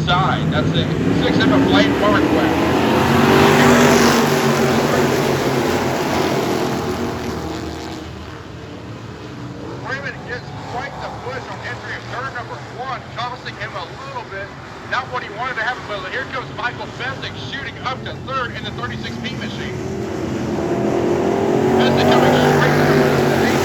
inside. That's it. 6 into Blaine Marquette. Freeman gets quite the push on entry of turn number 1, costing him a little bit. Not what he wanted to happen, but here comes Michael Fezzik shooting up to third in the 36P machine. Fezzik coming straight to the third outstanding.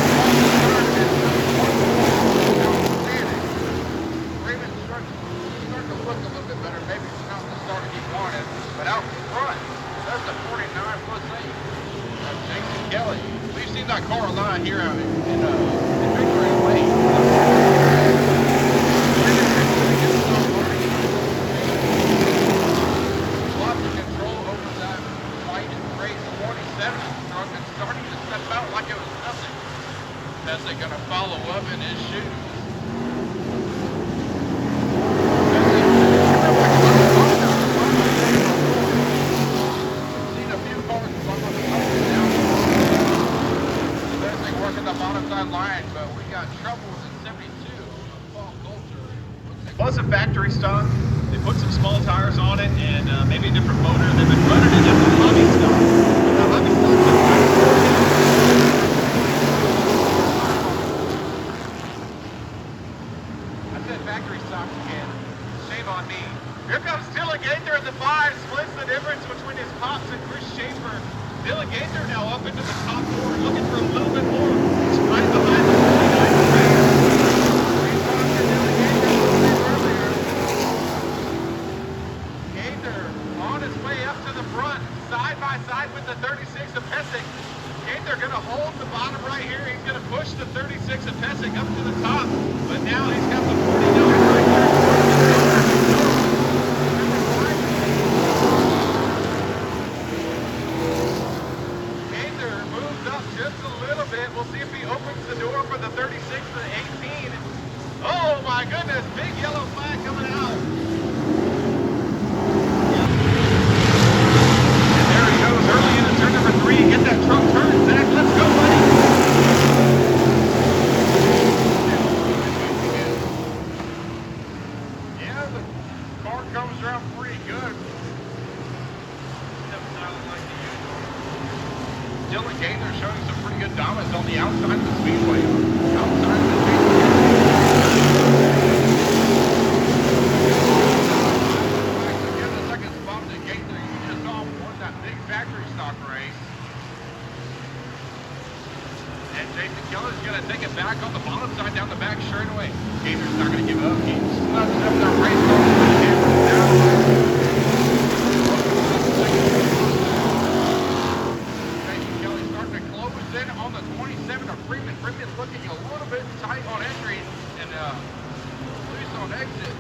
Freeman starting to look a little bit better. Maybe it's not the start he wanted, but out front, that's the 49 plus 8. That's Jason Kelly. We've seen that car a lot here in Victory Lane. Starting to step out like it was nothing. Fezzik going to follow up in his shoes. Seen a few cars on the up and down. Fezzik working the bottom side line, but we got troubles in 72. Paul Coulter. Well, it's a factory stock. They put some small tires on it and maybe a different motor. They've been running it as a hobby stock. The hobby stock factory stock again. Shame on me. Here comes Dylan Gaither in the 5, splits the difference between his pops and Chris Schaefer. Dylan Gaither now up into the top 4, looking for a little bit more. He's right behind the 49 race. Gaither on his way up to the front, side by side with the 36 of Pesic. Gaither going to hold the bottom right here. He's going to push the 36 of Pesic up to the top, but now he's got the 49 right there. Gaither moves up just a little bit. We'll see if he opens the door for the 36 to the 18. Oh my goodness, big yellow flag coming out. And there he goes early into turn number 3. Get that truck turned, Zach. Let's go, buddy. Yeah, the car comes around pretty good. Dylan Gaither showing some pretty good dominance on the outside of the speedway. Outside of the second spot to Gaither. You just saw him won that big factory stock race. And Jason Kelly's going to take it back on the bottom side down the back straightaway. Gaither's not going to give up. He's not up that race car. Jason Kelly starting to close in on the 27 of Freeman. Freeman's looking a little bit tight on entry and loose on exit.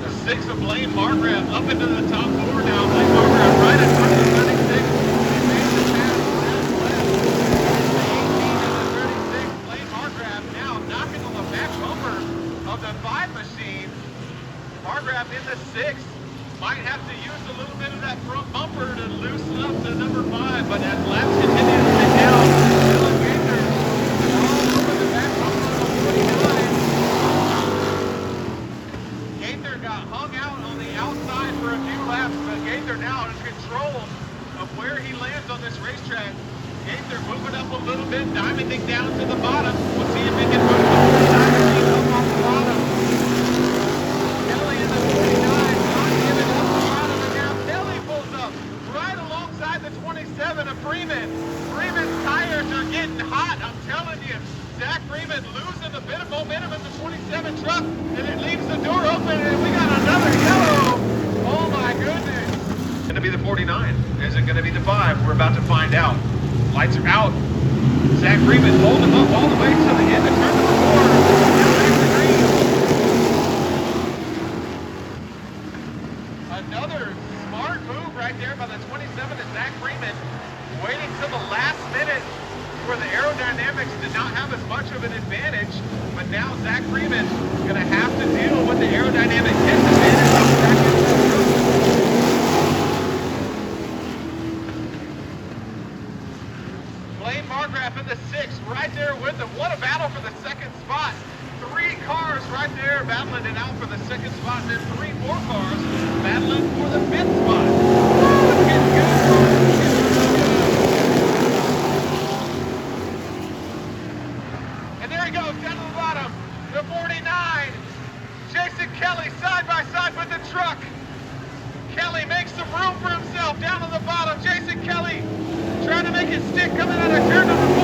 The 6 of Blaine Margraf up into the top 4 now. Blaine Margraf right in front of the 36. Of the 5 machine, Margraf in the 6 might have to use a little bit of that front bumper to loosen up the number 5, but as laps continue to sit down, Dylan Gaither all over the back bumper of 49. Gaither got hung out on the outside for a few laps, but Gaither now in control of where he lands on this racetrack. Gaither moving up a little bit, diamonding down to the bottom. We'll see if he can move the 49 up off the bottom. Kelly in the 49, not giving up the bottom, and now Kelly pulls up right alongside the 27 of Freeman. Freeman's tires are getting hot, I'm telling you. Zach Freeman losing a bit of momentum in the 27 truck, and it leaves the door open, and we got another yellow. Oh my goodness. It's going to be the 49. Is it going to be the 5? We're about to find out. Lights are out. Zach Freeman holding him up all the way to the end of turn number 4. Another smart move right there by the 27 of Zach Freeman. Waiting till the last minute where the aerodynamics did not have as much of an advantage. But now Zach Freeman is going to have to deal with the aerodynamic disadvantage. Blaine Margraf in the 6, right there with him. What a battle for the second spot. 3 cars right there battling it out for the second spot. And then 3 4 cars battling for the 5th spot. Woo, it's getting good, Carter. It's getting really good. And there he goes, down to the bottom. The 49. Jason Kelly side by side with the truck. Kelly makes some room for himself down on the bottom. Jason Kelly trying to make it stick coming out of turn number 4.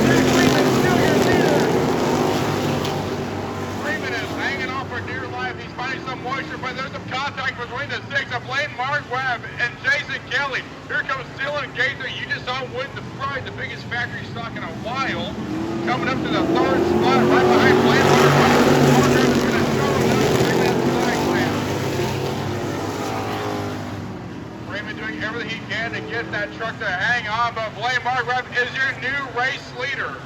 Zach Freeman still your leader. Freeman is hanging on for dear life. He's finding some moisture, but there's some contact between the 6 of Blaine Marquardt and Jason Kelly. Here comes Dylan Gaither. You just saw him win probably the biggest factory stock in a while. Coming up to the 3rd spot right behind Blaine Marquardt. Marquardt is going to show him that flag slam. Freeman doing everything he can to get that truck to hang on, but Blaine Marquardt is your new race leader.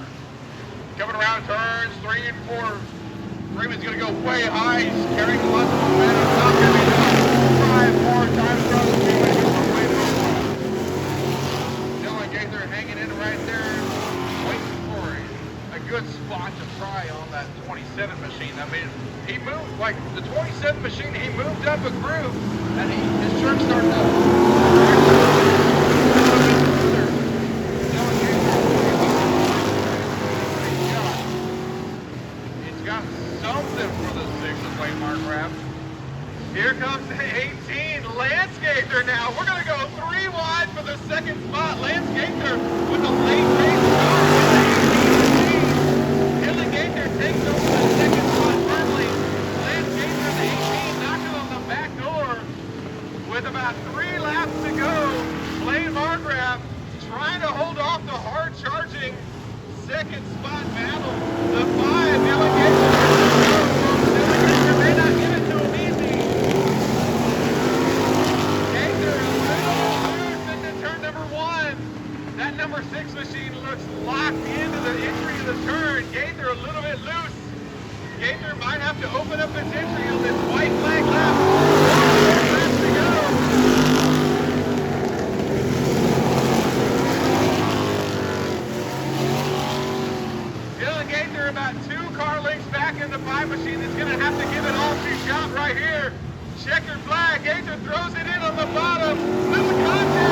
Coming around turns 3 and 4. Freeman's going to go way high. He's carrying lots of momentum. It's not going to be enough. 5 more times around the speedway for Blaine Marquardt. Dylan Gaither hanging in right there, waiting for a good spot to try on that 27 machine. I mean, he moved, like the 27 machine, he moved up a groove, and his truck started to Here comes 18, Lance Gaither now. We're going to go 3 wide for the 2nd spot. Lance Gaither with a late race start with the 18 machine. Dylan Gaither takes over the 2nd spot firmly. Lance Gaither, the 18, knocking on the back door with about 3 laps to go. Blaine Marquardt trying to hold off the hard-charging 2nd spot battle. The 5, Dylan Gaither. Dylan Gaither may not give it to him easy. That number 6 machine looks locked into the entry of the turn. Gaither a little bit loose. Gaither might have to open up its entry on this white flag lap. 4 laps to go. Dylan Gaither about 2 car lengths back in the 5 machine that's going to have to give it all she shot right here. Checkered flag. Gaither throws it in on the bottom. Little contact.